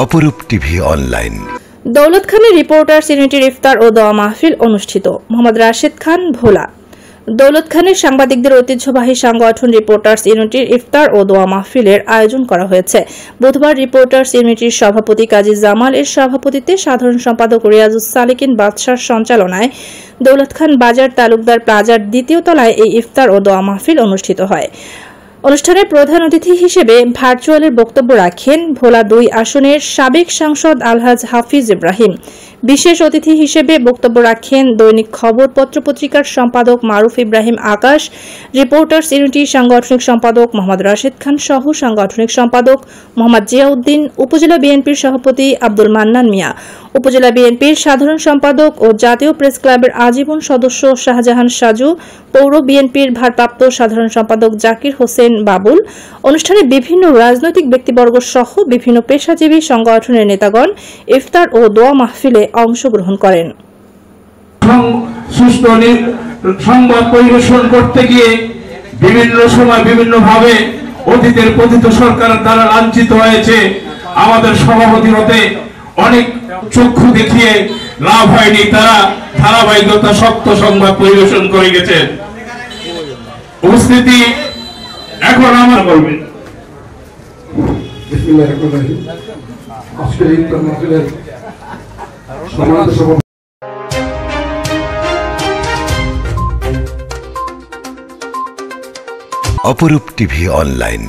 অপরূপ TV online. দৌলত খানের reporters ইউনিটির ইফতার ও দোয়া মাহফিল অনুষ্ঠিত। মোহাম্মদ রাশেদ খান, ভোলা। দৌলত খানের সাংবাদিকদের ঐতিহ্যবাহী সংগঠন রিপোর্টার্স ইউনিটির ইফতার ও দোয়া মাহফিলের আয়োজন করা হয়েছে। বুধবার রিপোর্টার্স ইউনিটির সভাপতি কাজী জামাল এর সভাপতিত্বে সাধারণ সম্পাদক রিয়াজুস সালিকিন বাদশার সঞ্চালনায় দৌলত খান বাজার তালুকদার প্লাজার দ্বিতীয় তলায় এই ইফতার ও দোয়া মাহফিল অনুষ্ঠিত হয়। অনুষ্ঠানে প্রধান অতিথি হিসেবে ভার্চুয়ালের বক্তব্য রাখেন ভোলা ২ আসনের সাবেক সাংসদ আলহাজ হাফিজ ইব্রাহিম। বিশেষ অতিথি হিসেবে বক্তব্য রাখেন দৈনিক খবর পত্রপত্রিকার সম্পাদক মারুফ ইব্রাহিম আকাশ, রিপোর্টার্স ইউনিটির সাংগঠনিক সম্পাদক মোহাম্মদ রাশেদ খান সহ সাংগঠনিক সম্পাদক মোহাম্মদ জিয়াউদ্দিন, উপজেলা বিএনপির সভাপতি আব্দুল মান্নান মিয়া, উপজেলা বিএনপির সাধারণ সম্পাদক ও জাতীয় প্রেস ক্লাবের আজীবন সদস্য শাহজাহান সাজু, পৌর বিএনপির ভারপ্রাপ্ত সাধারণ সম্পাদক জাকির হোসেন বাবুল। অনুষ্ঠানে বিভিন্ন রাজনৈতিক ব্যক্তিবর্গ সহ বিভিন্ন পেশাজীবী সংগঠনের নেতাগণ ইফতার ও দোয়া মাহফিলে অংশগ্রহণ করেন। সুষ্ঠু সংবাদ পরিবেশন করতে গিয়ে বিভিন্ন সময় বিভিন্নভাবে অতীতের পতিত সরকারের দ্বারা লাঞ্ছিত হয়েছে। আমাদের সভাপতি হতে অনেক চক্ষু দেখিয়ে লাভ হয়নি, তারা ধারাবাহিকতা শক্ত সংবাদ পরিবেশন করে গেছেন। উপস্থিতি এখন আমার বলবেন। অপরূপ টিভি অনলাইন।